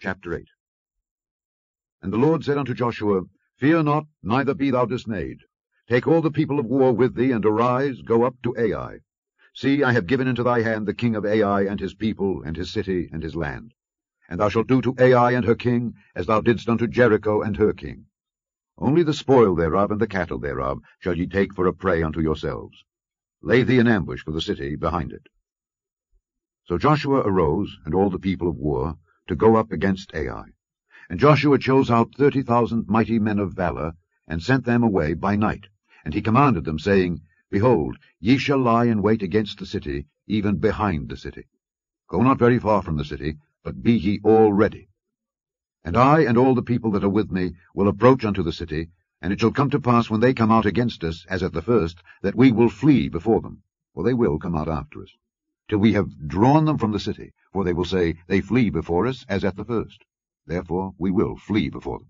Chapter 8. And the Lord said unto Joshua, Fear not, neither be thou dismayed. Take all the people of war with thee, and arise, go up to Ai. See, I have given into thy hand the king of Ai, and his people, and his city, and his land. And thou shalt do to Ai and her king, as thou didst unto Jericho and her king. Only the spoil thereof and the cattle thereof shall ye take for a prey unto yourselves. Lay thee an ambush for the city behind it. So Joshua arose, and all the people of war, to go up against Ai. And Joshua chose out 30,000 mighty men of valor, and sent them away by night. And he commanded them, saying, Behold, ye shall lie in wait against the city, even behind the city. Go not very far from the city, but be ye all ready. And I and all the people that are with me will approach unto the city, and it shall come to pass when they come out against us, as at the first, that we will flee before them, for they will come out after us, till we have drawn them from the city, for they will say, They flee before us, as at the first. Therefore we will flee before them.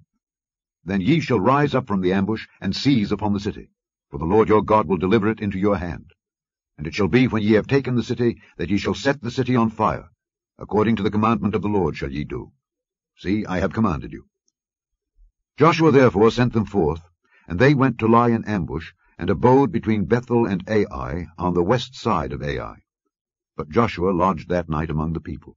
Then ye shall rise up from the ambush, and seize upon the city, for the Lord your God will deliver it into your hand. And it shall be, when ye have taken the city, that ye shall set the city on fire. According to the commandment of the Lord shall ye do. See, I have commanded you. Joshua therefore sent them forth, and they went to lie in ambush, and abode between Bethel and Ai, on the west side of Ai. But Joshua lodged that night among the people.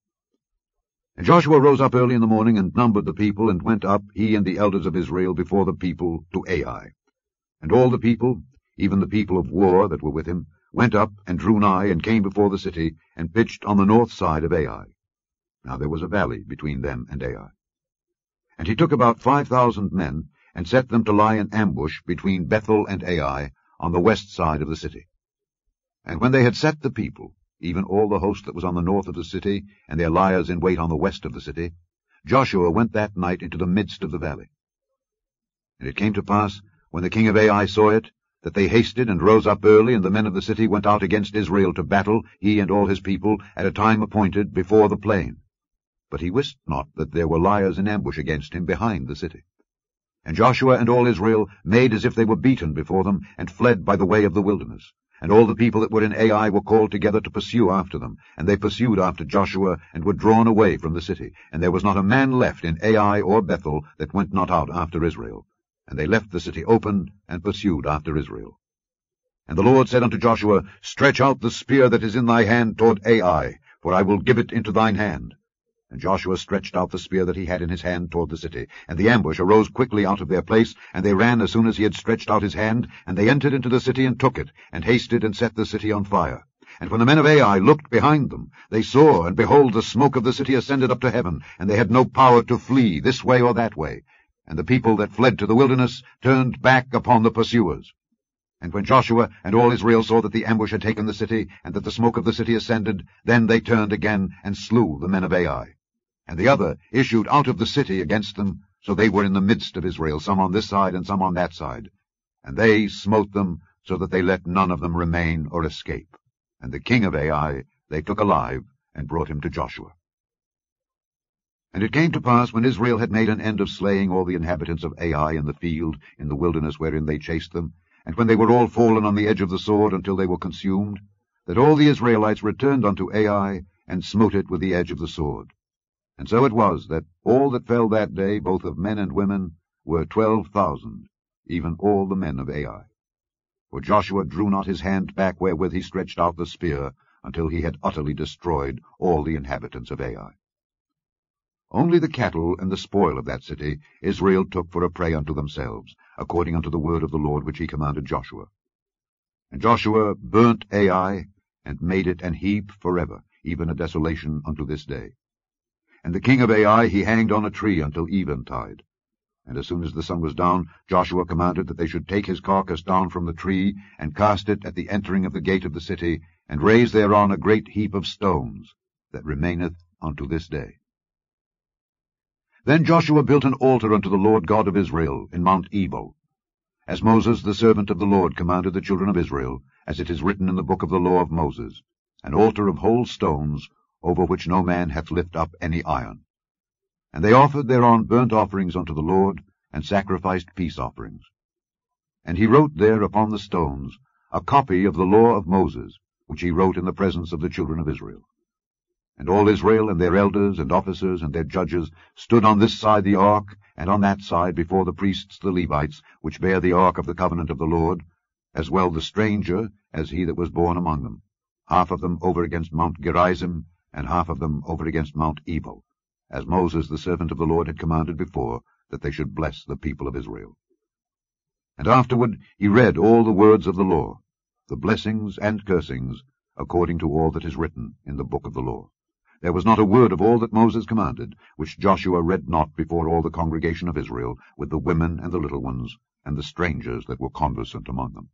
And Joshua rose up early in the morning, and numbered the people, and went up, he and the elders of Israel, before the people, to Ai. And all the people, even the people of war that were with him, went up, and drew nigh, and came before the city, and pitched on the north side of Ai. Now there was a valley between them and Ai. And he took about 5,000 men, and set them to lie in ambush between Bethel and Ai, on the west side of the city. And when they had set the people, even all the host that was on the north of the city, and their liers in wait on the west of the city, Joshua went that night into the midst of the valley. And it came to pass, when the king of Ai saw it, that they hasted and rose up early, and the men of the city went out against Israel to battle, he and all his people, at a time appointed, before the plain. But he wist not that there were liers in ambush against him behind the city. And Joshua and all Israel made as if they were beaten before them, and fled by the way of the wilderness. And all the people that were in Ai were called together to pursue after them. And they pursued after Joshua, and were drawn away from the city. And there was not a man left in Ai or Bethel that went not out after Israel. And they left the city open, and pursued after Israel. And the Lord said unto Joshua, Stretch out the spear that is in thy hand toward Ai, for I will give it into thine hand. And Joshua stretched out the spear that he had in his hand toward the city. And the ambush arose quickly out of their place, and they ran as soon as he had stretched out his hand, and they entered into the city and took it, and hasted and set the city on fire. And when the men of Ai looked behind them, they saw, and behold, the smoke of the city ascended up to heaven, and they had no power to flee this way or that way. And the people that fled to the wilderness turned back upon the pursuers. And when Joshua and all Israel saw that the ambush had taken the city, and that the smoke of the city ascended, then they turned again, and slew the men of Ai. And the other issued out of the city against them, so they were in the midst of Israel, some on this side and some on that side. And they smote them, so that they let none of them remain or escape. And the king of Ai they took alive, and brought him to Joshua. And it came to pass, when Israel had made an end of slaying all the inhabitants of Ai in the field, in the wilderness wherein they chased them, and when they were all fallen on the edge of the sword until they were consumed, that all the Israelites returned unto Ai, and smote it with the edge of the sword. And so it was, that all that fell that day, both of men and women, were 12,000, even all the men of Ai. For Joshua drew not his hand back wherewith he stretched out the spear, until he had utterly destroyed all the inhabitants of Ai. Only the cattle and the spoil of that city Israel took for a prey unto themselves, according unto the word of the Lord which he commanded Joshua. And Joshua burnt Ai, and made it an heap forever, even a desolation unto this day. And the king of Ai he hanged on a tree until eventide. And as soon as the sun was down, Joshua commanded that they should take his carcass down from the tree, and cast it at the entering of the gate of the city, and raise thereon a great heap of stones, that remaineth unto this day. Then Joshua built an altar unto the Lord God of Israel in Mount Ebal, as Moses the servant of the Lord commanded the children of Israel, as it is written in the book of the law of Moses, an altar of whole stones, over which no man hath lift up any iron. And they offered thereon burnt offerings unto the Lord, and sacrificed peace offerings. And he wrote there upon the stones a copy of the law of Moses, which he wrote in the presence of the children of Israel. And all Israel and their elders and officers and their judges stood on this side the ark, and on that side before the priests the Levites, which bear the ark of the covenant of the Lord, as well the stranger as he that was born among them, half of them over against Mount Gerizim, and half of them over against Mount Ebal, as Moses the servant of the Lord had commanded before, that they should bless the people of Israel. And afterward he read all the words of the law, the blessings and cursings, according to all that is written in the book of the law. There was not a word of all that Moses commanded, which Joshua read not before all the congregation of Israel, with the women and the little ones, and the strangers that were conversant among them.